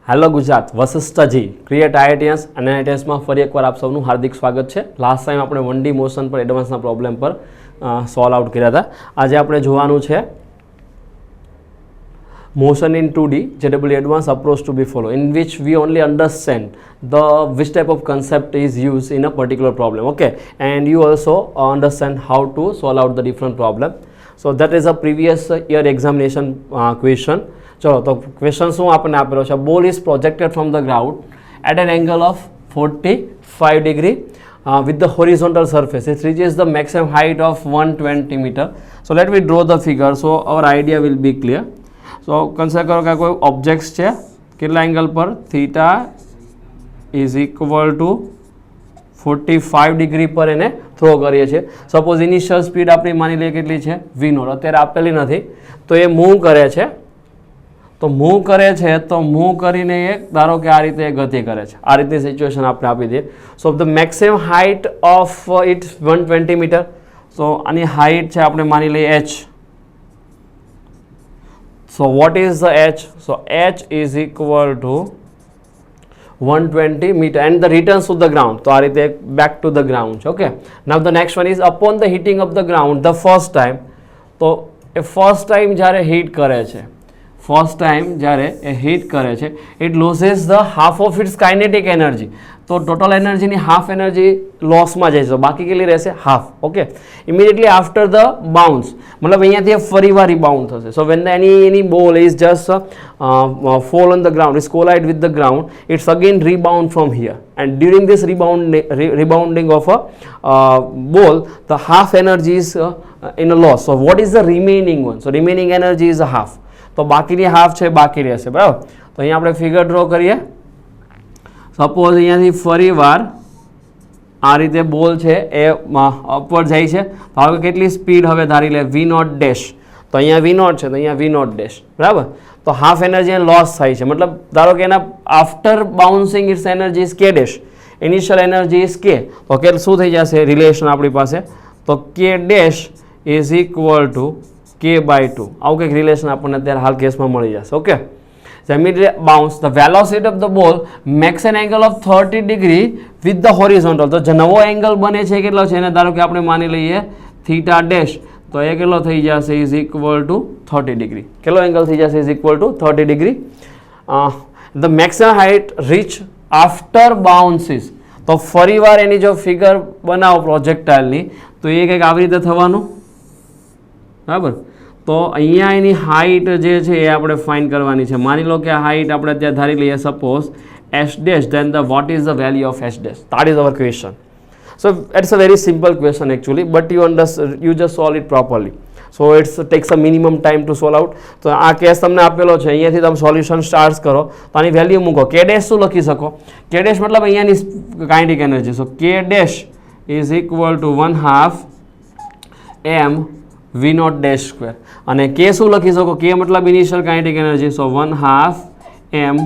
Hello Gujarat, વશિષ્ઠજી create આઈઆઈટીએસ અને આઈઆઈટીએસમાં ફરી એકવાર આપ સૌનું હાર્દિક સ્વાગત છે. લાસ્ટ ટાઈમ આપણે 1D મોશન પર એડવાન્સના પ્રોબ્લેમ પર સોલ્વ આઉટ કર્યા હતા. આજે આપણે જોવાનું છે motion in 2D JW advanced approach to be followed, in which we only understand the which type of concept is used in a particular problem, okay, and you also understand how to solve out the different problem. So that is a previous year examination question. ચલો તો question શું આપણને આપેલો છે? Ball is projected from the ground at an angle of 45 degree with the horizontal surface. It reaches the maximum height of 120 meter. So let me draw the figure so our idea will be clear. So consider કરો કે કોઈ object છે, કેટલા angle પર? Theta is equal two 45 degree પર એને throw કરીએ છીએ. સપોઝ ઇનિશિયલ સ્પીડ આપણી માની લઈએ કેટલી છે? v0. અત્યારે આપેલી નથી તો એ મૂવ કરે છે. તો મૂવ કરે છે તો મૂવ કરીને એ ધારો કે આ રીતે ગતિ કરે છે. આ રીતની સિચ્યુએશન આપણે આપી દઈએ. So the maximum height of it 120 metre. So આની હાઇટ છે આપણે માની લઈએ h. So what is the h? So h is equal to 120 meter and the returns to the ground. તો આ રીતે back to the ground. Okay. Now the next one is upon the hitting of the ground the first time. તો એ first time જ્યારે hit કરે છે, first time જ્યારે એ હિટ કરે છે, it loses the half of its kinetic energy. તો ટોટલ એનર્જીની હાફ એનર્જી લોસમાં જાય છે, તો બાકી કેટલી રહેશે? Half. Okay. Immediately after the bounce, મતલબ અહીંયાથી ફરી વાર રિબાઉન્ડ થશે. સો when any ball is just fall on the ground, is collide with the ground, it's again rebound from here and during this rebounding of a ball the half energy is in a loss. So what is the remaining one? So remaining energy is a half. તો બાકીની half છે બાકી રહેશે, બરાબર. તો અહીંયા આપણે figure draw કરીએ. સપોઝ અહીંયાથી ફરી વાર આ રીતે બોલ છે એ અપવર્ડ જાય છે, તો હવે કેટલી સ્પીડ હવે ધારી લે? v0 dash. તો અહીંયા v0 છે તો અહીંયા v0 ડેશ, બરાબર. તો હાફ એનર્જી લોસ થાય છે, મતલબ ધારો કે એના after bouncing its energy is k dash, initial energy is k. તો કે શું થઈ જશે રિલેશન આપણી પાસે? તો k dash is equal two k/2. આવું કંઈક રિલેશન આપણને અત્યારે હાલ કેસમાં મળી જશે. Okay. immediate bounce, the velocity of the ball makes an angle of 30 degree with the horizontal. તો જે નવો એંગલ બને છે કેટલો છે એને ધારો કે આપણે માની લઈએ થીટા ડેશ. તો એ કેટલો થઈ જશે? Is equal to 30 degree. કેટલો એંગલ થઈ જશે? Is equal to 30 degree. The maximum height reach after bounces. તો ફરી વાર એની જો ફિગર બનાવો પ્રોજેક્ટાઇલની તો એ કંઈક આવી રીતે થવાનું, બરાબર. તો અહીંયા એની હાઇટ જે છે એ આપણે ફાઇન્ડ કરવાની છે. માની લો કે આ હાઇટ આપણે ત્યાં ધારી લઈએ suppose h dash, then the what is the value of h dash? That is our question. So it's a very simple question actually, but you just solve it properly. So it's takes a minimum time to solve out. તો આ case તમને આપેલો છે, અહીંયાથી તમે solution start કરો તો આની વેલ્યુ મૂકો. કે ડેશ શું લખી શકો? કે ડેશ મતલબ અહીંયાની kinetic energy. So K dash is equal to 1/2 m v0 dash square. અને કે શું લખી શકો? કે મતલબ initial kinetic energy. So 1/2 m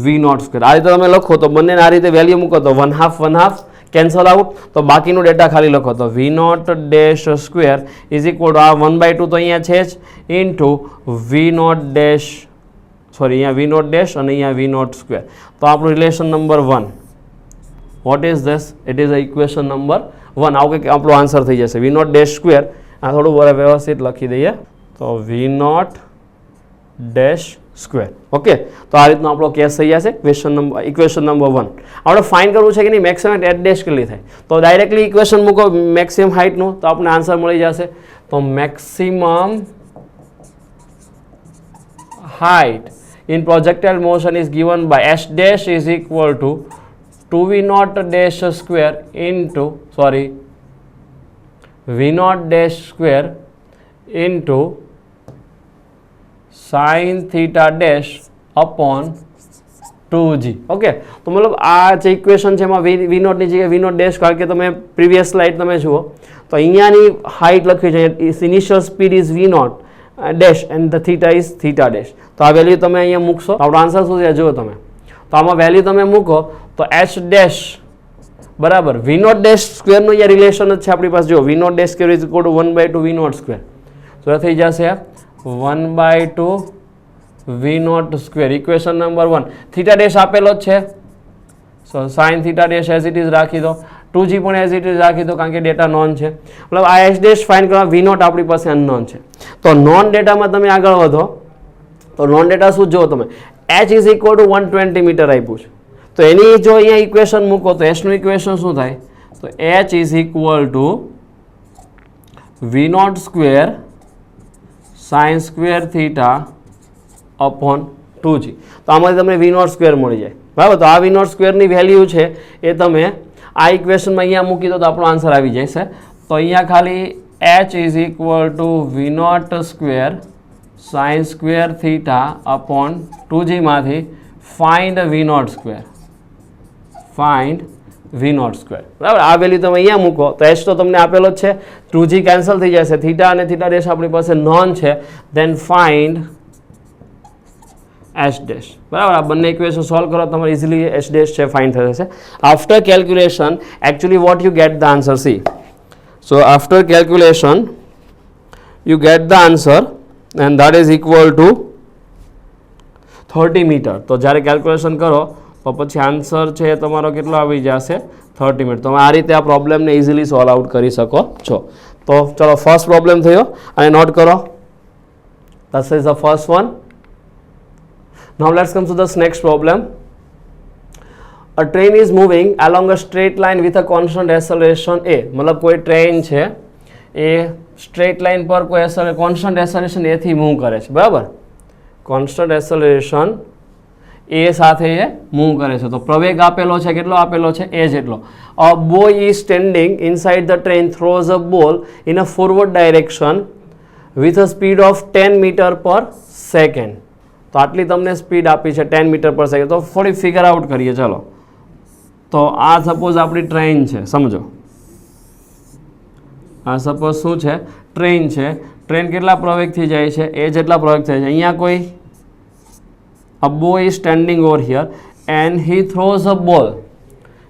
v0 square. આ રીતે તમે લખો તો બંને આ રીતે વેલ્યુ મૂકો તો 1/2 કેન્સલ આઉટ, તો બાકીનું ડેટા ખાલી લખો તો v0 dash square is equal two આ 1/2 તો અહીંયા છે જ ઇન્ટુ v0 ડેશ, સોરી અહીંયા v0 ડેશ અને અહીંયા v0 સ્ક્વેર. તો આપણું relation number 1. What is this? It is a equation number 1. આવું કંઈક આપણો આન્સર થઈ જશે. v0 ડેશ સ્ક્વેર, આ થોડું વ્યવસ્થિત લખી દઈએ તો v0 ડેશ સ્ક્વેર. ઓકે. તો આ રીતનો આપણો કેસ થઈ જશે. ઇક્વેશન નંબર 1 આપણે ફાઇન્ડ કરવું છે કે નહીં મેક્સિમમ h ડેશ કેટલી થાય. તો ડાયરેક્ટલી ઇક્વેશન મૂકો મેક્સિમમ હાઇટનું તો આપણને આન્સર મળી જશે. તો maximum height in projectile motion is given by h dash is equal to 2v0 dash square into v0 dash square into sine theta dash upon 2g. Okay. તો મતલબ આ જે ઇક્વેશન છે એમાં v0 ની જગ્યાએ v0 ડેશ, કારણ કે તમે પ્રીવિયસ સ્લાઇડ તમે જુઓ તો અહીંયાની હાઇટ લખી છે initial speed is v0 dash and the theta is theta dash. તો આ વેલ્યુ તમે અહીંયા મૂકશો, આપણો આન્સર શું છે જુઓ તમે. તો આમાં વેલ્યુ તમે મૂકો તો h ડેશ બરાબર v0 ડેશ સ્ક્વેરનું અહીંયા રિલેશન જ છે આપણી પાસે. જો v0 dash square is equal to 1/2 v0 સ્ક્વેર. તો થઈ જશે 1/2 V not square. Equation number 1 theta dash આપેલો જ છે, so sine theta dash as it is રાખી દો, 2g પણ એઝ ઇટ ઇઝ રાખી દો કારણ કે ડેટા નોન છે. મતલબ આ એચ ડેશ ફાઇન્ડ કરવા વી નોટ આપણી પાસે અનનોન છે. તો નોન ડેટામાં તમે આગળ વધો તો નોન ડેટા શું જુઓ તમે, h is equal to 120 meter આપ્યું છે, તો એની જો અહીંયા ઇક્વેશન મૂકો તો એચનું ઇક્વેશન શું થાય, તો h is equal to V not square sine square theta upon 2g. તો આમાંથી તમને વી નોટ સ્ક્વેર મળી જાય, બરાબર. તો આ વી નોટ સ્ક્વેરની વેલ્યુ છે એ તમે આ ઇક્વેશનમાં અહીંયા મૂકી દો તો આપણો આન્સર આવી જાય છે. તો અહીંયા ખાલી h is equal to V not square sine square theta upon 2g માંથી find V not square, find V not square, બરાબર. આ વેલ્યુ તમે અહીંયા મૂકો તો h તો તમને આપેલો જ છે, 2g કેન્સલ થઈ જશે, થીટા અને થીટા ડેશ આપણી પાસે નોન છે, ધેન ફાઇન્ડ h ડેશ, બરાબર. આ બંને ઇક્વેશન સોલ્વ કરો તમારે ઇઝીલી h ડેશ છે ફાઇન્ડ થશે. After calculation actually what you get the answer, see. So after calculation you get the answer and that is equal to 30 meter. તો જ્યારે calculation કરો તો પછી આન્સર છે એ તમારો કેટલો આવી જશે, 30 મીટર. તમે આ રીતે આ પ્રોબ્લેમને ઇઝીલી સોલ્વ આઉટ કરી શકો છો. તો ચલો ફર્સ્ટ પ્રોબ્લેમ થયો અને નોટ કરો, this is the first one. Now let's come to this next problem. A train is moving along a straight line with a constant acceleration a. मतलब कोई ट्रेन છે એ સ્ટ્રેટ લાઇન પર કોઈ constant acceleration a થી move કરે છે, બરાબર. Constant acceleration a સાથે એ મૂવ કરે છે. તો પ્રવેગ આપેલો છે, કેટલો આપેલો છે, a જેટલો. A boy is standing inside the train, throws a ball in a forward direction with a speed of 10 meter per second. તો આટલી તમને સ્પીડ આપી છે 10 મીટર પર સેકન્ડ. તો થોડી ફિગર આઉટ કરીએ ચલો. તો આ સપોઝ આપણી ટ્રેન છે, સમજો આ સપોઝ શું છે, ટ્રેન છે. ટ્રેન કેટલા પ્રવેગથી જાય છે, એ જેટલા પ્રવેગ થાય છે. અહીંયા કોઈ a boy is standing over here and he throws a ball.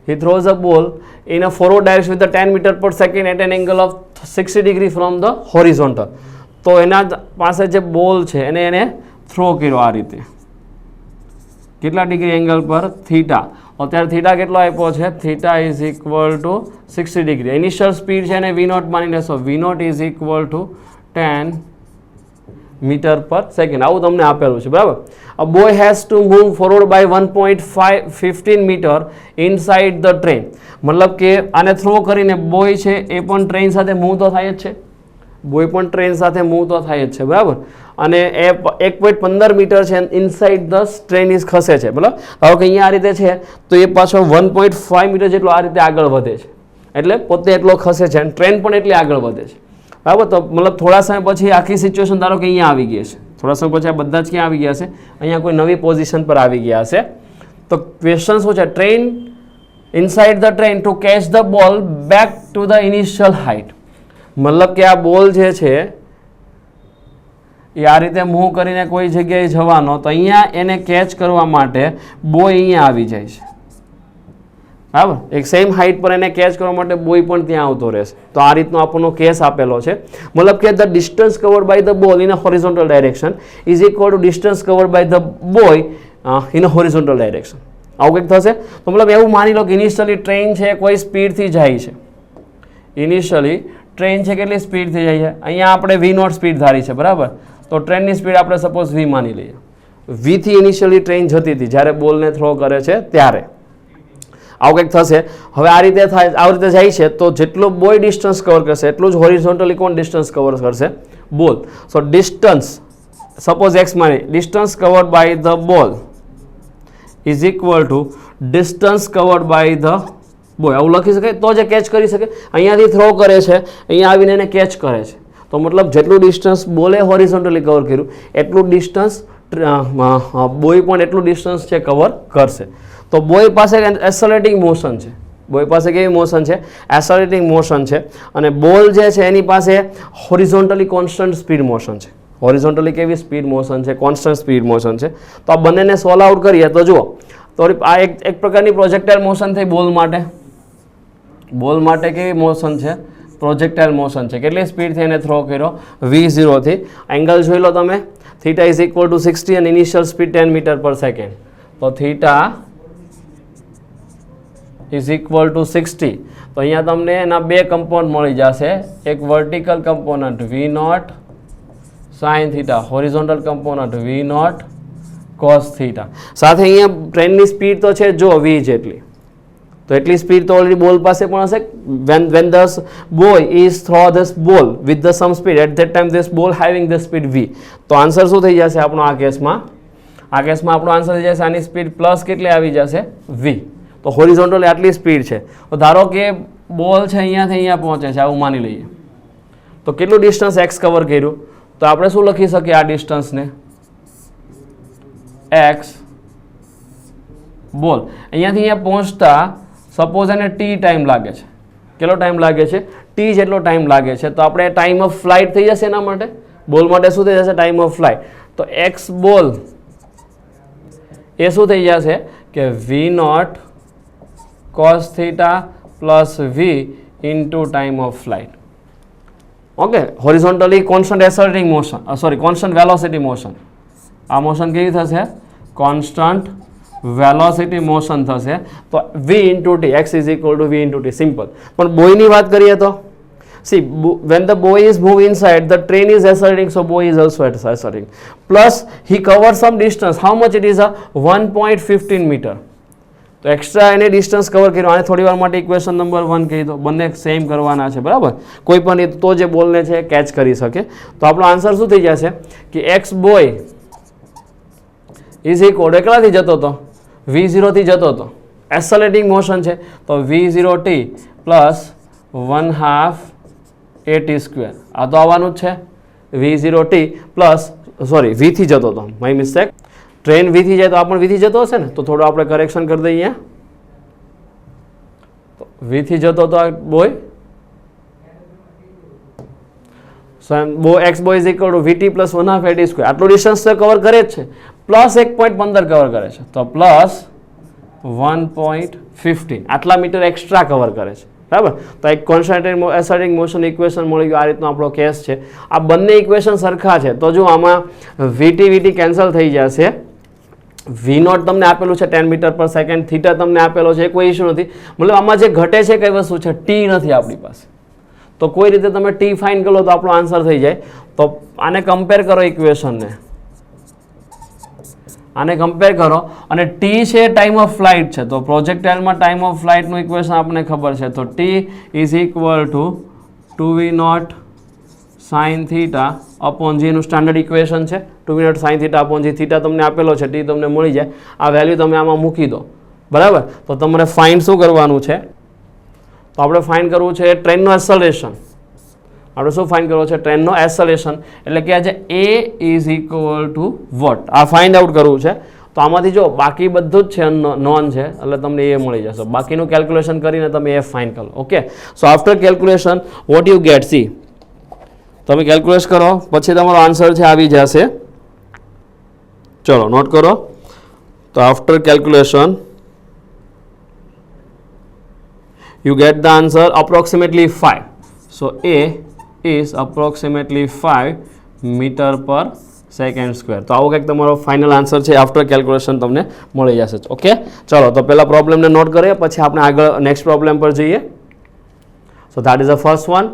He throws a ball in a forward direction with the 10 meter per second at an angle of 60 degree from the horizontal. તો એના પાસે જે બોલ છે એને throw કર્યો આ રીતે, કેટલા ડિગ્રી એંગલ પર, થીટા. અત્યારે થીટા કેટલો આપ્યો છે, theta is equal to 60 degree. Initial speed છે એને વી નોટ માની લેશો, V not is equal to 10 meter per second. આવું તમને આપેલું છે, બરાબર. A boy has to move forward by 1.15 meter inside the train. મતલબ કે આને થ્રો કરીને બોય છે એ પણ ટ્રેન સાથે મૂવ તો થાય જ છે, બોય પણ ટ્રેન સાથે મૂવ તો થાય જ છે, બરાબર. અને એ 1.15 મીટર છે ઇનસાઇડ ધ ટ્રેન ઇઝ ખસે છે, બરાબર. હવે કે અહીંયા આ રીતે છે તો એ પાછો 1.5 મીટર જેટલો આ રીતે આગળ વધે છે, એટલે પોતે એટલો ખસે છે અને ટ્રેન પણ એટલી આગળ વધે છે, બરાબર. તો મતલબ થોડા સમય પછી આખી સિચ્યુએશન ધારો કે અહીંયા આવી ગઈ છે, થોડા સમય પછી આ બધા જ ક્યાં આવી ગયા છે, અહીંયા કોઈ નવી પોઝિશન પર આવી ગયા છે. તો ક્વેશ્ચન શું છે, train inside the train to catch the ball back to the initial height. મતલબ કે આ બોલ જે છે એ આ રીતે મૂવ કરીને કોઈ જગ્યાએ જવાનો, તો અહીંયા એને કેચ કરવા માટે બોય અહીંયા આવી જાય છે, બરાબર. એક સેમ હાઇટ પર એને કેચ કરવા માટે બોય પણ ત્યાં આવતો રહેશે. તો આ રીતનો આપણનો કેસ આપેલો છે. મતલબ કે the distance covered by the ball in a horizontal direction is equal to distance covered by the boy in a horizontal direction. આવું કંઈક થશે. તો મતલબ એવું માની લો કે ઇનિશિયલી ટ્રેન છે કોઈ સ્પીડથી જાય છે, ઇનિશિયલી ટ્રેન છે કેટલી સ્પીડથી જાય છે, અહીંયા આપણે વી નોટ સ્પીડ ધારી છે, બરાબર. તો ટ્રેનની સ્પીડ આપણે સપોઝ વી માની લઈએ. વીથી ઇનિશિયલી ટ્રેન જતી હતી જ્યારે બોલને થ્રો કરે છે ત્યારે. આવું કંઈક થશે. હવે આ રીતે થાય, આવી રીતે જાય છે તો જેટલું બોય ડિસ્ટન્સ કવર કરશે એટલું જ હોરિઝોન્ટલી કોણ ડિસ્ટન્સ કવર કરશે, ball. So distance suppose X માની, distance covered by the ball is equal to distance covered by the boy. આવું લખી શકાય તો જે કેચ કરી શકે. અહીંયાથી થ્રો કરે છે, અહીંયા આવીને એને કેચ કરે છે, તો મતલબ જેટલું ડિસ્ટન્સ બોલે હોરિઝોન્ટલી કવર કર્યું એટલું ડિસ્ટન્સ બોય પણ એટલું ડિસ્ટન્સ છે કવર કરશે. તો બોય પાસે એસેલરેટિંગ મોશન છે, બોય પાસે કેવી મોશન છે, એસેલરેટિંગ મોશન છે. અને બોલ જે છે એની પાસે હોરિઝોન્ટલી કોન્સ્ટન્ટ સ્પીડ મોશન છે. હોરિઝોન્ટલી કેવી સ્પીડ મોશન છે, કોન્સ્ટન્ટ સ્પીડ મોશન છે. તો આ બંનેને સોલ્વ આઉટ કરીએ તો જુઓ, તો આ એક પ્રકારની પ્રોજેક્ટાઇલ મોશન થઈ બોલ માટે. બોલ માટે કેવી મોશન છે, પ્રોજેક્ટાઇલ મોશન છે. કેટલી સ્પીડથી એને થ્રો કર્યો, v0 થી. એંગલ જોઈ લો તમે, થીટા ઇઝ ઇક્વલ ટુ 60 અને initial speed 10 meter per second. તો થીટા ઇઝ ઇક્વલ ટુ 60. તો અહીંયા તમને એના બે કમ્પોનન્ટ મળી જશે, એક vertical component V not sine theta, horizontal component V not cos theta. સાથે અહીંયા ટ્રેનની સ્પીડ તો છે જો વી જેટલી, તો એટલી સ્પીડ તો ઓલરેડી બોલ પાસે પણ હશે. when the boy is throw this ball with the some speed, at that time this ball having the speed v. તો આન્સર શું થઈ જશે આપણો આ કેસમાં આપણો આન્સર થઈ જશે આની સ્પીડ પ્લસ કેટલી આવી જશે v. તો હોરિઝોન્ટલી આટલી સ્પીડ છે. તો ધારો કે બોલ છે અહીંયાથી અહીંયા પહોંચે છે, આવું માની લઈએ. તો કેટલું ડિસ્ટન્સ x કવર કર્યું? તો આપણે શું લખી શકીએ આ ડિસ્ટન્સને? x બોલ અહીંયાથી અહીંયા પહોંચતા સપોઝ એને t ટાઈમ લાગે છે. કેટલો ટાઈમ લાગે છે? t જેટલો ટાઈમ લાગે છે. તો આપણે ટાઈમ ઓફ ફ્લાઇટ થઈ જશે એના માટે, બોલ માટે શું થઈ જશે? Time of flight. તો x બોલ એ શું થઈ જશે કે v naught cos theta plus v into time of flight. Okay, horizontally constant accelerating motion, sorry constant velocity motion. આ મોશન કેવી થશે? કોન્સ્ટન્ટ વેલોસિટી મોશન થશે. તો v into T, x is equal to v into T, simple. પણ બોયની વાત કરીએ તો see when the boy is moving inside, the train is accelerating, so boy is also accelerating, plus he covers some distance. How much it is? 1.15 meter. તો extra એને distance cover કર્યું. આને થોડી વાર માટે ઇક્વેશન નંબર 1 કહી દો. બંને સેમ કરવાના છે, બરાબર? કોઈ પણ તો જે બોલને છે કેચ કરી શકે. તો આપણો આન્સર શું થઈ જશે કે એક્સ બોય ઇઝ ઇક્વલ કેટલાથી જતો હતો? v0 થી જતો હતો. એસેલેટિંગ મોશન છે તો v0t પ્લસ 1/2 at સ્ક્વેર. આ તો આવવાનું જ છે. v0t પ્લસ સોરી v થી જતો હતો, માય મિસ્ટેક. ટ્રેન v થી જાય તો આ પણ v થી જતો હશે ને, તો થોડું આપણે કરેક્શન કરી દઈએ. તો v થી જતો હતો boy, x boy is equal two vt plus 1/2 at square. આટલું ડિસ્ટન્સ તો કવર કરે જ છે, પ્લસ 1.15 કવર કરે છે. તો પ્લસ 1.15 આટલા મીટર એક્સ્ટ્રા કવર કરે છે, બરાબર? તો એક કોન્સ્ટન્ટ એસેલેટિંગ મોશન ઇક્વેશન મળી ગયું. આ રીતનો આપણો કેસ છે. આ બંને ઇક્વેશન સરખા છે. તો જો આમાં vt કેન્સલ થઈ જશે. v નોટ તમને આપેલું છે 10 મીટર પર સેકન્ડ, થીટા તમને આપેલો છે, કોઈ ઇશ્યુ નથી. મતલબ આમાં જે ઘટે છે કઈ વસ્તુ છે? t નથી આપણી પાસે. તો કોઈ રીતે તમે t ફાઇન કરો તો આપણો આન્સર થઈ જાય. તો આને કમ્પેર કરો ઇક્વેશનને, આને કમ્પેર કરો અને t છે ટાઈમ ઓફ ફ્લાઇટ છે. તો પ્રોજેક્ટાઇલમાં ટાઈમ ઓફ ફ્લાઇટનું ઇક્વેશન આપણને ખબર છે. તો t is equal to 2v naught sine theta upon g નું સ્ટાન્ડર્ડ ઇક્વેશન છે. 2v naught sine theta upon g. Theta તમને આપેલો છે, t તમને મળી જાય. આ વેલ્યુ તમે આમાં મૂકી દો, બરાબર? તો તમારે ફાઇન્ડ શું કરવાનું છે? તો આપણે ફાઇન્ડ કરવું છે ટ્રેનનો એસેલરેશન. આપણે શું ફાઇન્ડ કરવો છે? ટ્રેનનો એસેલરેશન. એટલે કે આજે a is equal to what, આ ફાઇન્ડ આઉટ કરવું છે. તો આમાંથી જો બાકી બધું જ છે નોન છે, એટલે તમને એ મળી જશે. બાકીનું કેલ્ક્યુલેશન કરીને તમે એ ફાઇન્ડ કરો. Okay, so after calculation vote you gate, C તમે કેલ્ક્યુલેટ કરો પછી તમારો આન્સર છે આવી જશે. ચલો નોટ કરો. તો after calculation you get the answer approximately 5. So A is approximately 5 meter per second square. તો આવો કંઈક તમારો ફાઇનલ આન્સર છે. આફ્ટર કેલ્ક્યુલેશન તમને મળી જશે. ઓકે, ચલો તો પહેલા પ્રોબ્લેમને નોટ કરીએ, પછી આપણે આગળ નેક્સ્ટ પ્રોબ્લેમ પર જઈએ. So that is the first one.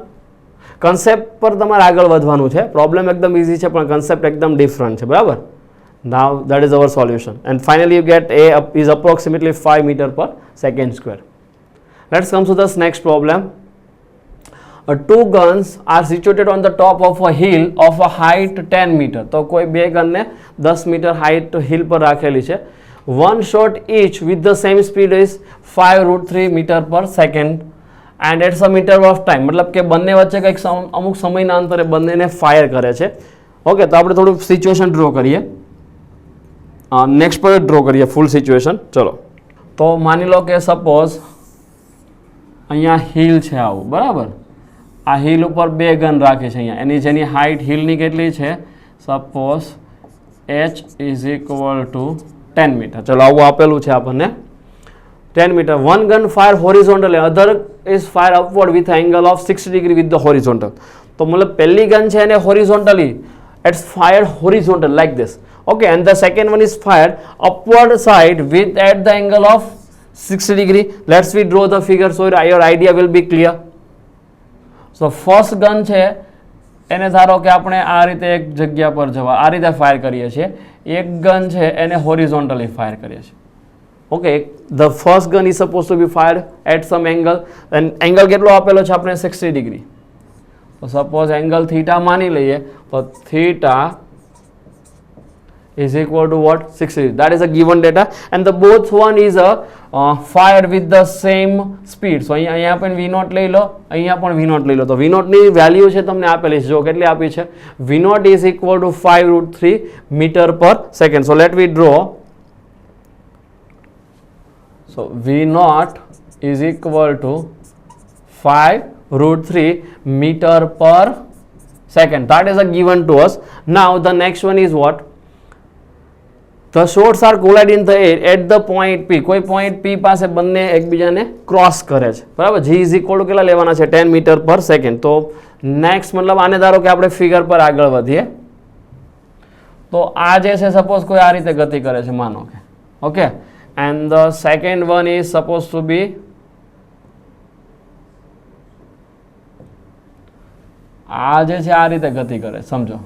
Concept પર તમારે આગળ વધવાનું છે. પ્રોબ્લેમ એકદમ ઇઝી છે પણ કન્સેપ્ટ એકદમ ડિફરન્ટ છે, બરાબર? Now that is our solution and finally you get A is approximately 5 meter per second square. Let's come to this next problem. Two guns are situated on the top of a hill of a height 10 meter. તો કોઈ બે ગનને 10 metre height hill પર રાખેલી છે. One shot each with the same speed is 5√3 meter per second and it's a meter of time. મતલબ કે બંને વચ્ચે કંઈક અમુક સમયના અંતરે બંનેને ફાયર કરે છે. ઓકે, તો આપણે થોડું સિચ્યુએશન ડ્રો કરીએ. નેક્સ્ટ પર ડ્રો કરીએ ફૂલ સિચ્યુએશન. ચલો, તો માની લો કે સપોઝ અહીંયા હિલ છે આવું, બરાબર? આ હિલ ઉપર બે ગન રાખે છે અહીંયા. એની જેની હાઇટ હિલની કેટલી છે? Suppose h is equal to 10 metre. ચલો આવું આપેલું છે આપણને 10 metre. One gun fire horizontal, other is fire upward with angle of 60 degree with the horizontal. તો મતલબ પહેલી ગન છે એને horizontally it's fired horizontal like this. Okay, and the second one is fired upward side with at the angle of 60 degree. Let's we draw the figure so your idea will be clear. So first gun છે એને ધારો કે આપણે આ રીતે એક જગ્યા પર જવા આ રીતે ફાયર કરીએ છીએ. એક ગન છે એને હોરિઝોન્ટલી ફાયર કરીએ છીએ. Okay, the first gun is supposed to be fired at some angle, and angle કેટલો આપેલો છે આપણે 60 ડિગ્રી. તો સપોઝ એંગલ થીટા માની લઈએ તો theta is equal to what? 60. That is a given data, and the both one is a fired with the same speed. So અહીંયા પણ v0 લઈ લો, અહીંયા પણ v0 લઈ લો. તો v0 ની વેલ્યુ છે તમને આપેલી છે. જો કેટલી આપી છે? v0 is equal to 5√3 meter per second. So let me draw. So v0 is equal to 5√3 meter per second. That is a given to us. Now the next one is what? The shots are collide in the air at the point P. કોઈ point P પાસે બંને એકબીજાને cross કરે છે, બરાબર. G is equal to કેટલા લેવાના છે? 10 meter per second. તો નેક્સ્ટ મતલબ આને ધારો કે આપણે ફિગર પર આગળ વધીએ તો આ જે છે સપોઝ કોઈ આ રીતે ગતિ કરે છે માનો કે, okay, and the second one is supposed to be આ જે છે આ રીતે ગતિ કરે, સમજો.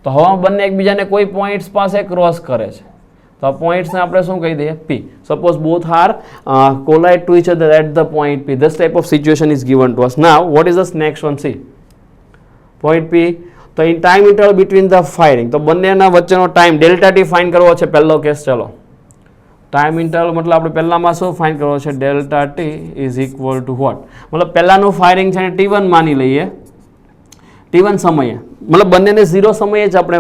તો હવે બંને એકબીજાને કોઈ પોઈન્ટ્સ પાસે ક્રોસ કરે છે તો આ પોઈન્ટ્સને આપણે શું કહી દઈએ? P. Suppose both are collide to each other at the point P. This type of situation is given to us. Now what is this next one? See, point P. તો in time interval between the firing, તો બંનેના વચ્ચેનો time delta T find કરવો છે. પહેલો case, ચલો time interval મતલબ આપણે પહેલામાં શું ફાઇન્ડ કરવો છે? Delta T is equal to what? મતલબ પહેલાનું ફાયરિંગ છે T1 માની લઈએ, T1 સમયે, મતલબ બંનેને 0 સમયે જ આપણે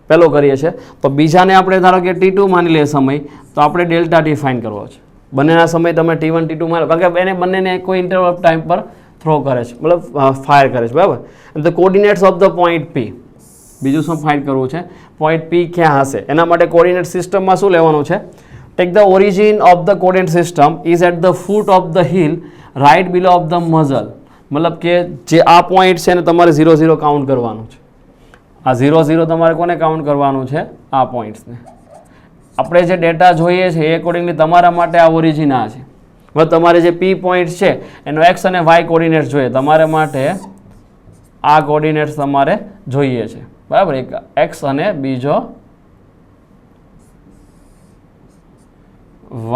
પહેલો કરીએ છીએ. તો બીજાને આપણે ધારો કે T2 માની લઈએ સમય, તો આપણે ડેલ્ટા ટી ફાઇન્ડ કરવો છે. બંનેના સમય તમે T1 T2 માનો, કારણ કે એને બંનેને કોઈ ઇન્ટરવલ ઓફ ટાઈમ પર થ્રો કરે છે, મતલબ ફાયર કરે છે, બરાબર. The coordinates of the point P. બીજું શું ફાઇન્ડ કરવું છે? પોઈન્ટ P ક્યાં હશે? એના માટે કોર્ડિનેટ સિસ્ટમમાં શું લેવાનું છે? Take the origin of the coordinate system is at the foot of the hill right below of the muzzle. મતલબ કે જે આ પોઈન્ટ છે ને તમારે 0 0 કાઉન્ટ કરવાનું છે. આ 0 0 તમારે કોને કાઉન્ટ કરવાનું છે? આ પોઈન્ટ્સને. આપણે જે ડેટા જોઈએ છે એ અકોર્ડિંગલી તમારા માટે આ ઓરિજિન આ છે. હવે તમારે જે P પોઈન્ટ છે એનો x અને y કોર્ડિનેટ્સ જોઈએ, તમારા માટે આ કોર્ડિનેટ્સ તમારે જોઈએ છે, બરાબર. એક x અને બીજો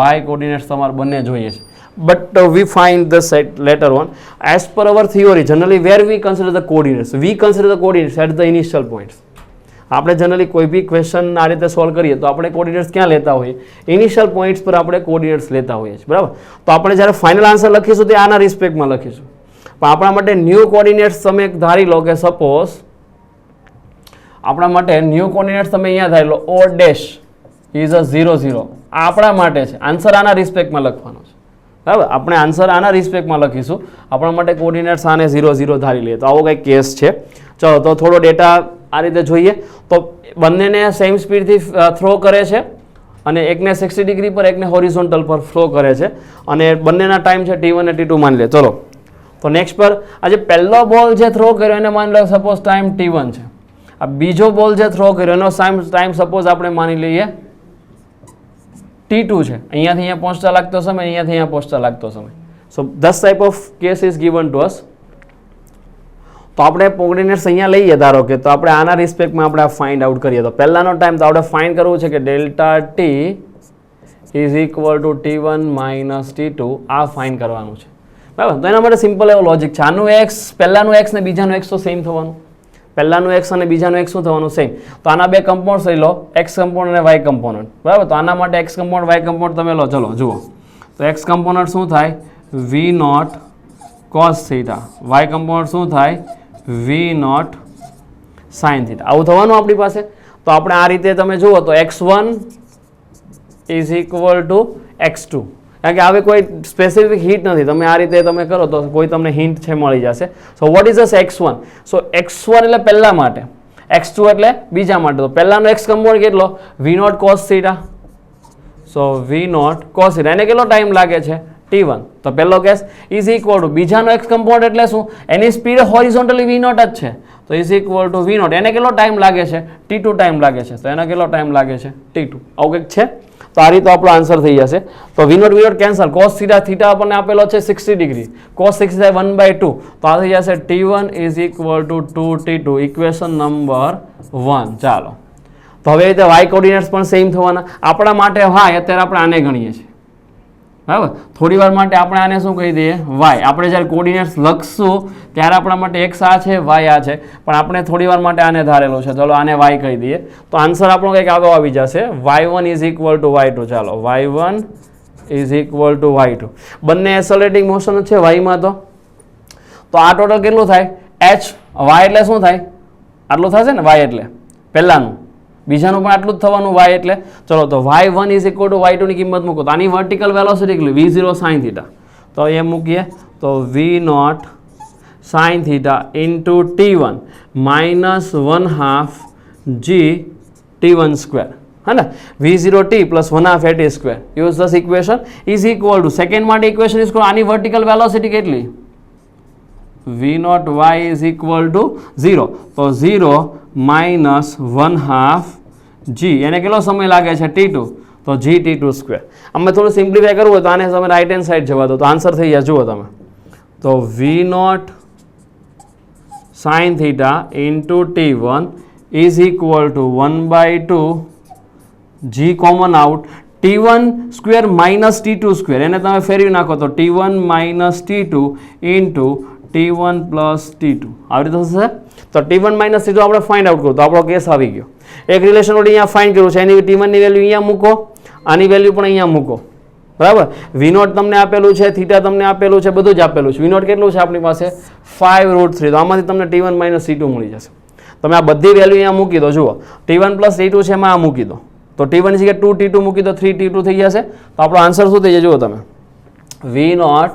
y કોર્ડિનેટ્સ તમારે બંને જોઈએ છે. But we find the set later on. As per our theory, generally where we consider the coordinates? We consider the coordinates at the initial points. આપણે જનરલી કોઈ બી ક્વેશ્ચન આ રીતે સોલ્વ કરીએ તો આપણે કોર્ડિનેટ્સ ક્યાં લેતા હોઈએ? ઇનિશિયલ પોઈન્ટ્સ પર આપણે કોર્ડિનેટ્સ લેતા હોઈએ છીએ, બરાબર. તો આપણે જ્યારે ફાઇનલ આન્સર લખીશું તે આના રિસ્પેક્ટમાં લખીશું. પણ આપણા માટે ન્યૂ કોર્ડિનેટ્સ તમે ધારી લો કે સપોઝ આપણા માટે ન્યૂ કોર્ડિનેટ્સ તમે અહીંયા ધારી લો O ડેશ ઇઝ અ 0 0. આ આપણા માટે છે. આન્સર આના રિસ્પેક્ટમાં લખવાનો છે, બરાબર. આપણે આન્સર આના રિસ્પેક્ટમાં લખીશું. આપણા માટે કોર્ડિનેટ્સ આને 0 0 ધારી લઈએ. તો આવો કંઈક કેસ છે. ચલો તો થોડો ડેટા આ રીતે જોઈએ. તો બંનેને સેમ સ્પીડથી થ્રો કરે છે અને એકને 60 ડિગ્રી પર એકને હોરિઝોન્ટલ પર થ્રો કરે છે અને બંનેના ટાઈમ છે T1 અને T2 માની લે. ચલો તો નેક્સ્ટ પર આજે પહેલો બોલ જે થ્રો કર્યો એને માની લો સપોઝ ટાઈમ T1 છે. આ બીજો બોલ જે થ્રો કર્યો એનો ટાઈમ સપોઝ આપણે માની લઈએ T2 છે. અહીંયાથી અહીંયા પહોંચતા લાગતો સમય, અહીંયાથી અહીંયા પહોંચતા લાગતો સમય. So this type of case is given to us. તો આપણે કોર્ડિનેટ્સ અહીંયા લઈએ ધારો કે, તો આપણે આના રિસ્પેક્ટમાં આપણે ફાઇન્ડ આઉટ કરીએ. તો પહેલાનો ટાઈમ તો આપણે ફાઇન્ડ કરવું છે કે delta T is equal two T1 minus T2. આ ફાઇન્ડ કરવાનું છે, બરાબર. તો એના માટે સિમ્પલ એવો લોજિક છે. આનું એક્સ, પહેલાનું એક્સ ને બીજાનું એક્સ તો સેમ થવાનું. પહેલાનું એક્સ અને બીજાનું એક્સ શું થવાનું? સેમ. તો આના બે કમ્પાઉન્ડ લઈ લો, એક્સ કમ્પાઉન્ડ અને વાય કમ્પોનન્ટ, બરાબર. તો આના માટે એક્સ કમ્પાઉન્ડ વાય કમ્પાઉન્ડ તમે લો. ચલો જુઓ તો એક્સ કમ્પોનન્ટ શું થાય? V0 cos theta. Y component શું થાય? V0 sin theta. આવું થવાનું આપણી પાસે. તો આપણે આ રીતે તમે જુઓ તો x1 is equal two x2. કારણ કે હવે કોઈ સ્પેસિફિક હિન્ટ નથી. તમે આ રીતે તમે કરો તો કોઈ તમને હિન્ટ છે મળી જશે. So what is this x1? So x1 એટલે પહેલા માટે, x2 એટલે બીજા માટે. તો પહેલાનો x કમ્પાઉન્ડ કેટલો? V0 cos theta. So V0 cos theta. એને કેટલો ટાઈમ લાગે છે? T1. તો પહેલો કેસ ઇઝ ઇક્વલ ટુ બીજાનો x કમ્પાઉન્ડ એટલે શું? એની સ્પીડ હોરિઝોન્ટલી V0 જ છે. તો is equal to V naught. એને કેટલો ટાઈમ લાગે છે? T2 ટાઈમ લાગે છે. તો એને કેટલો ટાઈમ લાગે છે? T2. આવું કંઈક છે. તો આ રીતે આપણો આન્સર થઈ જશે. તો V naught cancel. Cos theta theta આપણને આપેલો છે 60 ડિગ્રી. કોસ 60 થાય 1/2. તો આ થઈ જશે T1 is equal two 2T2. Equation number 1. ચાલો, તો હવે રીતે વાય કોર્ડિનેટ્સ પણ સેમ થવાના. આપણા માટે વાય અત્યારે આપણે આને ગણીએ છીએ, બરાબર. થોડી વાર માટે આપણે આને શું કહી દઈએ? વાય. આપણે જ્યારે કોર્ડિનેટ્સ લખશું ત્યારે આપણા માટે એક્સ આ છે, વાય આ છે, પણ આપણે થોડી વાર માટે આને ધારેલો છે. ચલો આને વાય કહી દઈએ. તો આન્સર આપણો કંઈક આવો આવી જશે, y1 is equal two y2. ચાલો, y1 is equal two y2. બંને એસોલેટિંગ મોશન છે વાયમાં. તો આ ટોટલ કેટલું થાય? h. વાય એટલે શું થાય? આટલું થશે ને વાય એટલે પહેલાનું. બીજાનું પણ આટલું જ થવાનું વાય એટલે. ચલો, તો y1 is equal two y2 ની કિંમત મૂકો. તો આની વર્ટિકલ વેલોસિટી કેટલી? v0 sin theta. તો એ મૂકીએ તો v0 sin theta into t1 minus 1/2 g t1 square. है ना, v0t plus 1/2 at square. Use this equation is equal to second માટે ઇક્વેશન ઇઝ આની વર્ટિકલ વેલોસિટી કેટલી? v0 y is equal two 0. તો 0 minus 1/2 g. એને કેટલો સમય લાગે છે? T2. તો g t2 સ્ક્વેર. અમે થોડું સિમ્પ્લિફાય કરવું હોય તો આને તમે રાઈટ હેન્ડ સાઈડ જવા દો તો આન્સર થઈ જાય. જુઓ તમે, તો v0 sin theta into t1 is equal to 1/2 g common out t1 square minus t2 square. એને તમે ફેરવી નાખો તો t1 minus t2 into t1 plus t2. આવી રીતે થશે. તો t1 માઇનસ t2 આપણે ફાઇન્ડ આઉટ કરું તો આપણો કેસ આવી ગયો. એક રિલેશન ઓલરેડી અહીંયા ફાઇન્ડ કર્યું છે. એની t1 ની વેલ્યુ અહીંયા મૂકો, આની વેલ્યુ પણ અહીંયા મૂકો, બરાબર. v0 તમને આપેલું છે, થીટા તમને આપેલું છે, બધું જ આપેલું છે. v0 કેટલું છે આપણી પાસે? 5√3. તો આમાંથી તમને t1 માઇનસ t2 મળી જશે. તમે આ બધી વેલ્યુ અહીંયા મૂકી દો. જુઓ, t1 પ્લસ t2 છે એમાં આ મૂકી દો. તો t1 ની જગ્યાએ 2t2 મૂકી દો, 3t2 થઈ જશે. તો આપણો આન્સર શું થઈ જાય? જુઓ તમે, v0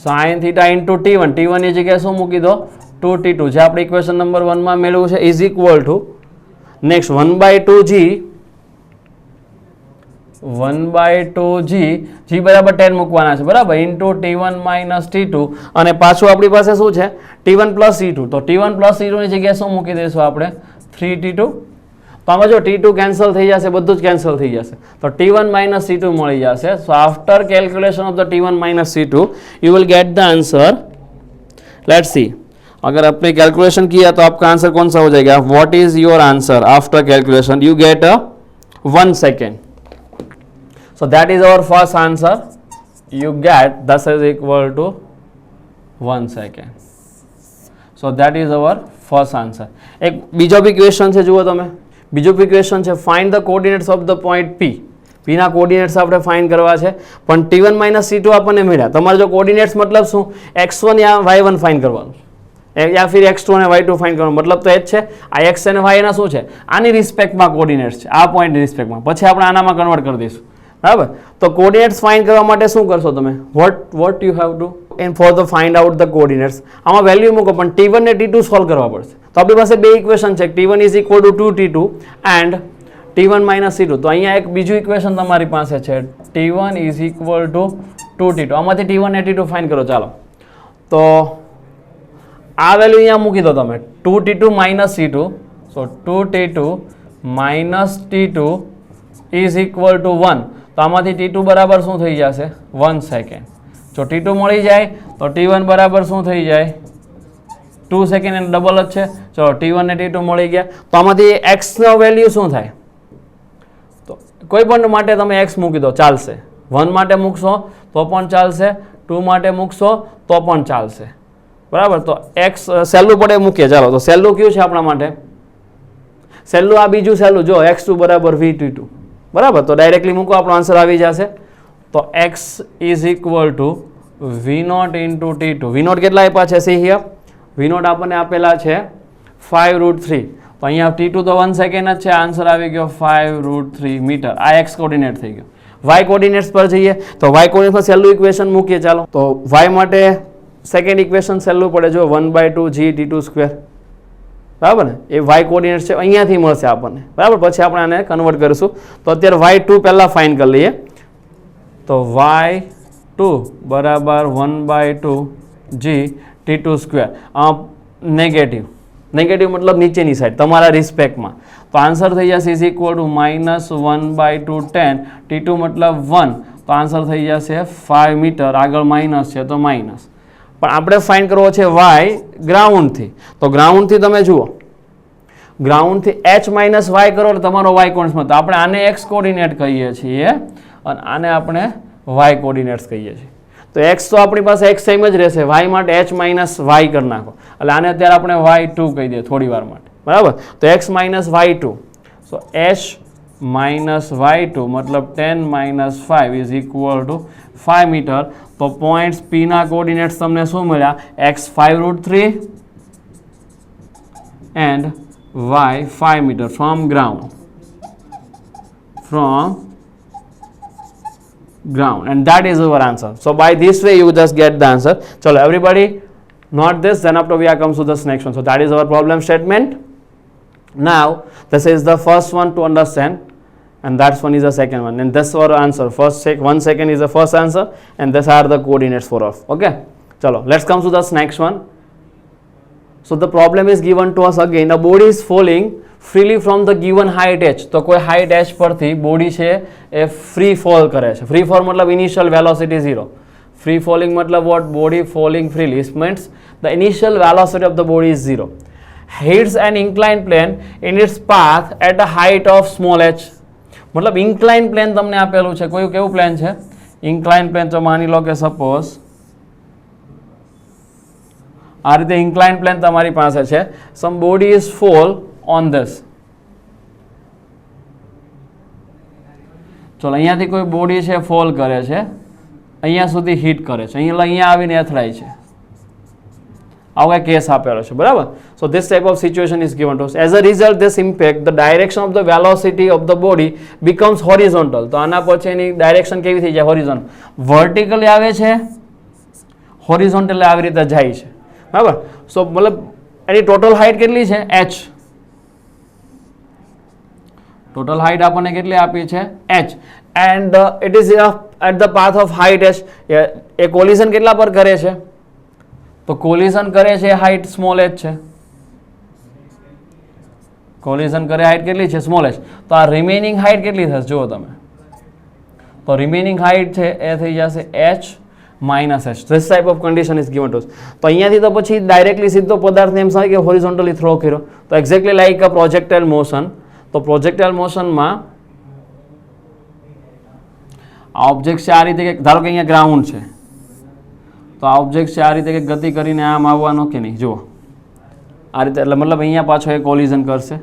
sin theta into t1. t1 ની જગ્યાએ શું મૂકી દો? 2t2, જે આપણે ઇક્વેશન નંબર 1 માં મેળવ્યું છે, is equal two next 1/2g. 1/2g, g બરાબર 10 મૂકવાના છે, બરાબર, ઇન્ટુ t1 માઇનસ t2. અને પાછું આપણી પાસે શું છે? t1 plus t2. તો t1 પ્લસ t2 ની જગ્યાએ શું મૂકી દઈશું આપણે? 3t2. તો આમાં જો t2 કેન્સલ થઈ જશે, બધું જ કેન્સલ થઈ જશે. તો t1 માઇનસ t2 મળી જશે. So after calculation of the t1 minus t2 you will get the answer. Let's see, अगर आपने कैलकुलेशन किया तो आपका आंसर कौन सा हो जाएगा? What is your answer after calculation? You get 1 second. So that is our first answer. You get this is equal to 1 second. So that is our first answer. એક બીજો બી ક્વેશ્ચન છે, જુઓ તમે. બીજો બી ક્વેશ્ચન છે, find the coordinates of the point P. P ના coordinates આપણે find કરવા છે, પણ t1 માઇનસ t2 આપણને મળ્યા. તમારે જો કોઓર્ડિનેટ્સ મતલબ શું? x1 યા y1 ફાઇન્ડ કરવાનું, યા ફિર x2 અને y2 ફાઇન્ડ કરવાનું. મતલબ તો એ જ છે. આ x અને y ના શું છે? આની રિસ્પેક્ટમાં કોઓર્ડિનેટ્સ છે, આ પોઈન્ટની રિસ્પેક્ટમાં. પછી આપણે આનામાં કન્વર્ટ કરી દઈશું, બરાબર. તો કોઓર્ડિનેટ્સ ફાઇન્ડ કરવા માટે શું કરશો તમે? What you have to and for the find out the coordinates. આમાં વેલ્યુ મૂકો, પણ t1 ને t2 સોલ્વ કરવા પડશે. તો આપણી પાસે બે ઇક્વેશન છે, t1 is equal two 2t2 and t1 minus t2. તો અહીંયા એક બીજું ઇક્વેશન તમારી પાસે છે, t1 is equal two 2t2. આમાંથી t1 ને t2 ફાઇન્ડ કરો. ચાલો, તો આ વેલ્યુ અહીંયા મૂકી દો તમે, 2t2 minus t2. So 2t2 minus t2 is equal two 1. તો આમાંથી t2 બરાબર શું થઈ જશે? 1 સેકન્ડ. જો t2 મળી જાય તો t1 બરાબર શું થઈ જાય? 2 સેકન્ડ. એને ડબલ જ છે. ચલો, t1 ને t2 મળી ગયા. તો આમાંથી x નો વેલ્યુ શું થાય? તો કોઈ પણ માટે તમે x મૂકી દો, ચાલશે. 1 માટે મૂકશો તો પણ ચાલશે, 2 માટે મૂકશો તો પણ ચાલશે, બરાબર. તો x સહેલું પડે મૂકીએ. ચાલો, તો સહેલું કયું છે આપણા માટે? સહેલું આ બીજું સહેલું, જો x2 બરાબર v2, બરાબર. તો ડાયરેક્ટલી મૂકો, આપણો આન્સર આવી જશે. તો x is equal two v0 into t2. v0 કેટલા આપ્યા છે? સી હિયર, v0 આપણને આપેલા છે 5√3. તો અહીંયા t2 તો 1 સેકન્ડ જ છે. આન્સર આવી ગયો 5√3 મીટર. આ x કોર્ડિનેટ થઈ ગયો. y કોર્ડિનેટ્સ પર જઈએ તો y કોર્ડિનેટ્સમાં સહેલું ઇક્વેશન મૂકીએ. ચાલો, તો y માટે સેકન્ડ ઇક્વેશન સહેલું પડે, જો 1/2 g t2 સ્ક્વેર, બરાબર ને. એ y કોર્ડિનેટ્સ છે, અહીંયાથી મળશે આપણને, બરાબર. પછી આપણે આને કન્વર્ટ કરીશું. તો અત્યારે y2 પહેલાં ફાઇન્ડ કરી લઈએ. તો y2 બરાબર 1/2 g t2 square. Negative, negative મતલબ નીચેની સાઈડ તમારા રિસ્પેક્ટમાં. તો આન્સર થઈ જશે ઇઝ ઇક્વલ ટુ -1/2 10, T2 મતલબ 1, તો આન્સર થઈ જશે 5 મીટર. આગળ માઇનસ છે તો માઇનસ, પણ આપણે ફાઇન્ડ કરવો છે વાય ગ્રાઉન્ડથી. તો ગ્રાઉન્ડથી તમે જુઓ, ગ્રાઉન્ડથી h માઇનસ વાય કરો એટલે તમારો વાય કોન્સ્ટન્ટ. તો આપણે આને એક્સ કોર્ડિનેટ કહીએ છીએ અને આને આપણે વાય કોર્ડિનેટ્સ કહીએ છીએ. તો એક્સ તો આપણી પાસે એક્સ સેમ જ રહેશે, વાય માટે h માઇનસ વાય કરી નાખો એટલે આને અત્યારે આપણે y2 કહી દઈએ થોડી વાર માટે, બરાબર. તો x minus y2, so h minus y2 મતલબ 10 minus 5 is equal to 5 metre. તો પોઈન્ટ્સ p ના કોર્ડિનેટ્સ તમને શું મળ્યા? x 5√3 and y 5 metre from ground, from ground, and that is our answer. So by this way you just get the answer. Chalo everybody note this, then after we are comes to this next one. So that is our problem statement. Now this is the first one to understand and that one is the second one, and this our answer. One second is the first answer and these are the coordinates for us. Okay, chalo let's come to this next one. So the problem is given to us again. The body is falling freely from the given height h. તો કોઈ height h પરથી body છે એ free fall કરે છે. Free fall મતલબ initial velocity 0. Free falling મતલબ what? Body falling freely. It means the initial velocity of the body is 0. Hits an inclined plane in its path at a height of small h. મતલબ inclined plane તમને આપેલું છે. કોઈ કેવું plane છે? inclined plane. તો માની લો કે સપોઝ આ રીતે inclined plane તમારી પાસે છે. Some body is fall on this. ચલો અહીંયાથી કોઈ બોડી છે ફોલ કરે છે, અહીંયા સુધી હિટ કરે છે, અહીંયા આવીને અથડાય છે. આવો એક કેસ આપેલો છે, બરાબર. So this type of situation is given to us. As a result this impact the direction of the velocity of the body becomes horizontal. તો આના પછી એની ડાયરેક્શન કેવી થઈ જાય? હોરિઝોન્ટલ. વર્ટિકલી આવે છે, હોરિઝોન્ટલ આવી રીતે જાય છે, બરાબર. સો મતલબ એની ટોટલ હાઇટ કેટલી છે? h. ટોટલ હાઇટ આપણને કેટલી આપી છે? h. And it is at the path of height h. એ કોલિઝન કેટલા પર કરે છે? તો કોલિઝન કરે છે હાઇટ સ્મોલ h છે. કોલિઝન કરે હાઇટ કેટલી છે? Small h. તો આ રિમેનિંગ હાઇટ કેટલી થશે જુઓ તમે. તો રિમેનિંગ હાઇટ છે એ થઈ જશે h minus h. This type of condition is given to us. તો અહીંયાથી તો પછી ડાયરેક્ટલી સીધો પદાર્થને એમ સમય કે હોરિઝોન્ટલી થ્રો કર્યો. તો એક્ઝેક્ટલી લાઈક અ પ્રોજેક્ટાઇલ મોશન. તો પ્રોજેક્ટાઇલ મોશનમાં આ ઓબ્જેક્ટ છે આ રીતે કે ધારો કે અહીંયા ગ્રાઉન્ડ છે, તો આ ઓબ્જેક્ટ છે આ રીતે કે ગતિ કરીને આમ આવવાનો કે નહીં, જુઓ આ રીતે. એટલે મતલબ અહીંયા પાછો એ કોલિઝન કરશે.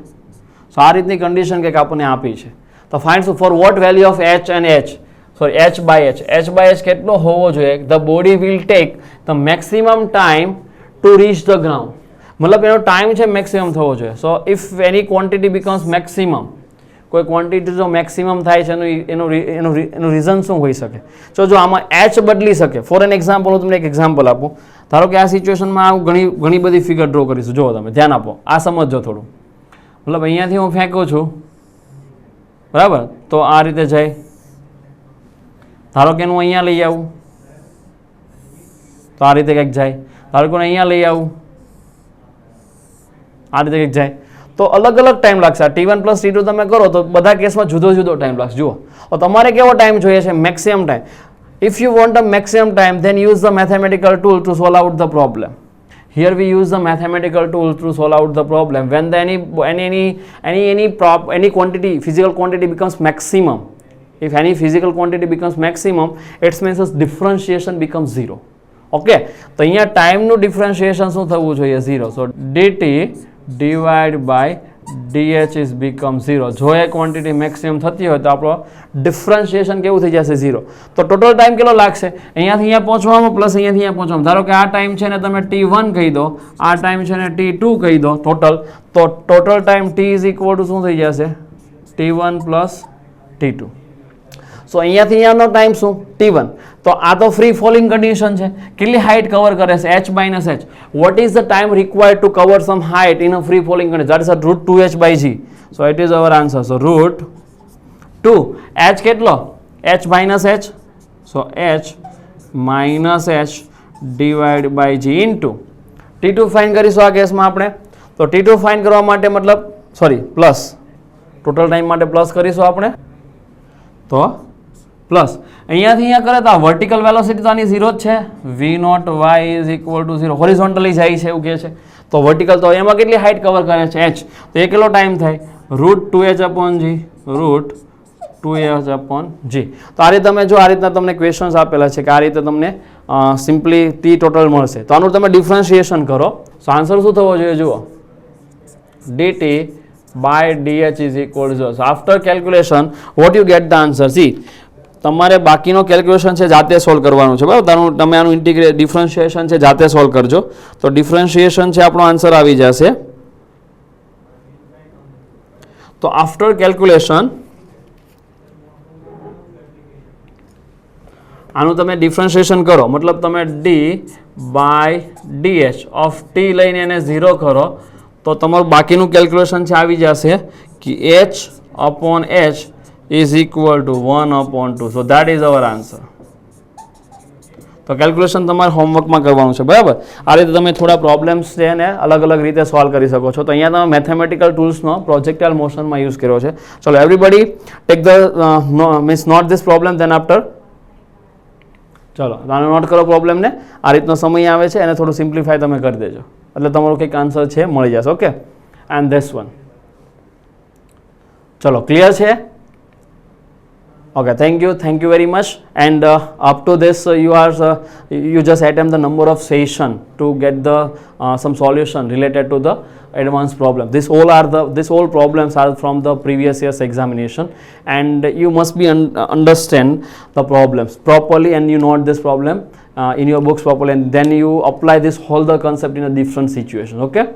સો આ રીતની કન્ડિશન કંઈક આપણને આપી છે. તો find for what value of h and h, sorry h by h. h by h કેટલો હોવો જોઈએ? The body will take the maximum time to reach the ground. મતલબ એનો ટાઈમ છે મેક્સિમમ થવો જોઈએ. સો ઇફ એની ક્વોન્ટિટી બીકમ્સ મેક્સિમમ, કોઈ ક્વોન્ટિટી જો મેક્સિમમ થાય છે એનું રીઝન શું હોઈ શકે? જો આમાં h બદલી શકે. ફોર એન એક્ઝામ્પલ હું તમને એક એક્ઝામ્પલ આપું. ધારો કે આ સિચ્યુએશનમાં હું ઘણી બધી ફિગર ડ્રો કરીશું. જુઓ તમે ધ્યાન આપો, આ સમજજો થોડું. મતલબ અહીંયાથી હું ફેંકું છું, બરાબર, તો આ રીતે જાય. ધારો કે હું અહીંયા લઈ આવું તો આ રીતે કંઈક જાય. ધારો કે અહીંયા લઈ આવું આ રીતે કંઈક જાય. તો અલગ અલગ ટાઈમ લાગશે. T1 પ્લસ T2 તમે કરો તો બધા કેસમાં જુદો જુદો ટાઈમ લાગશે. જુઓ તો તમારે કેવો ટાઈમ જોઈએ છે? Maximum time. If you want a maximum time then use the mathematical tool to solve out the problem. Here we use the mathematical tool to solve out the problem. When the any quantity, physical quantity becomes maximum, if any physical quantity becomes maximum, it means differentiation becomes 0. Okay, તો અહીંયા ટાઈમનું differentiation શું થવું જોઈએ? 0. So dt divide by dh is become 0. જો એ quantity maximum થતી હોય તો આપણો ડિફરન્શિએશન કેવું થઈ જશે? 0. તો ટોટલ ટાઈમ કેટલો લાગશે અહીંયાથી અહીંયા પહોંચવામાં પ્લસ અહીંયાથી અહીંયા પહોંચવામાં? ધારો કે આ ટાઈમ છે ને તમે t1 કહી દો, આ ટાઈમ છે ને t2 કહી દો ટોટલ. તો total time t is equal two શું થઈ જશે? t1 plus t2. સો અહીંયાથી અહીંયાનો ટાઈમ શું? t1. તો આ તો ફ્રી ફોલિંગ કન્ડિશન છે. કેટલી હાઇટ કવર કરે છે? h minus h. What is the time required to cover some height in a free falling condition? That is √2h by g. So it is our answer. So √2 h કેટલો? h minus h. So h minus h by બાય g into T2 find કરીશું આ કેસમાં આપણે. તો T2 fine કરવા માટે મતલબ પ્લસ ટોટલ ટાઈમ માટે પ્લસ કરીશું આપણે. તો પ્લસ અહીંયાથી અહીંયા કરે તો આ વર્ટિકલ વેલોસિટી તો આની 0 જ છે. v0 y is equal two 0. Horizontally જાય છે એવું કહે છે. તો વર્ટિકલ તો એમાં કેટલી હાઇટ કવર કરે છે h. તો એ કેટલો ટાઈમ થાય √2h/g √2h/g. તો આ રીતે તમે જો આ રીતના તમને ક્વેશ્ચન્સ આપેલા છે કે આ રીતે તમને સિમ્પલી t ટોટલ મળશે. તો આનું તમે ડિફરન્શિએશન કરો. તો આન્સર શું થવો જોઈએ જુઓ, dt by dh is equal to 0. So after calculation what you get the answer. See, તમારે બાકીનો કેલ્ક્યુલેશન છે જાતે સોલ્વ કરવાનું છે બરાબર. તમે આનું ઇન્ટિગ્રેટ ડિફરન્શિએશન છે જાતે સોલ્વ કરજો. તો ડિફરન્શિએશન છે આપણો આન્સર આવી જશે. તો આફ્ટર કેલ્ક્યુલેશન આનું તમે ડિફરન્શિએશન કરો, મતલબ તમે d by dh of t લઈને એને 0 કરો તો તમારું બાકીનું કેલ્ક્યુલેશન છે આવી જશે કે h/h is equal to 1/2. So that is our answer. તો કેલ્ક્યુલેશન તમારે હોમવર્કમાં કરવાનું છે બરાબર. આ રીતે તમે થોડા પ્રોબ્લેમ્સ છે ને અલગ અલગ રીતે સોલ્વ કરી શકો છો. તો અહીંયા તમે મેથેમેટિકલ ટૂલ્સનો પ્રોજેક્ટાઇલ મોશનમાં યુઝ કર્યો છે. ચલો everybody take the means note this problem then after. ચલો આને નોટ કરો પ્રોબ્લેમને. આ રીતનો સમય આવે છે એને થોડું સિમ્પ્લિફાય તમે કરી દેજો એટલે તમારું કંઈક આન્સર છે મળી જશે. Okay, and this one. ચલો ક્લિયર છે? Okay, thank you very much. And up to this you just attempt the number of session to get the some solution related to the advanced problem. This all problems are from the previous year's examination, and you must be understand the problems properly, and you note this problem in your books properly, and then you apply this whole the concept in a different situation. Okay,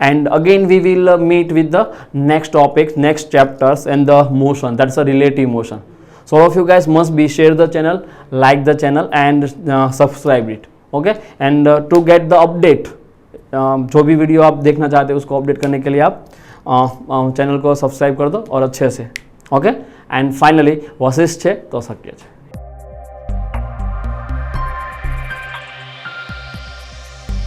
and again we will meet with the next topics, next chapters, and the motion, that's a relative motion. So all of you guys must be share the channel, like the channel, and subscribe it. Okay, and to get the update, जो भी video आप देखना चाहते हैं उसको update करने के लिए आप चैनल को सब्सक्राइब कर दो और अच्छे से. ओके, एंड फाइनली वशिष्ठ है तो शक्य है.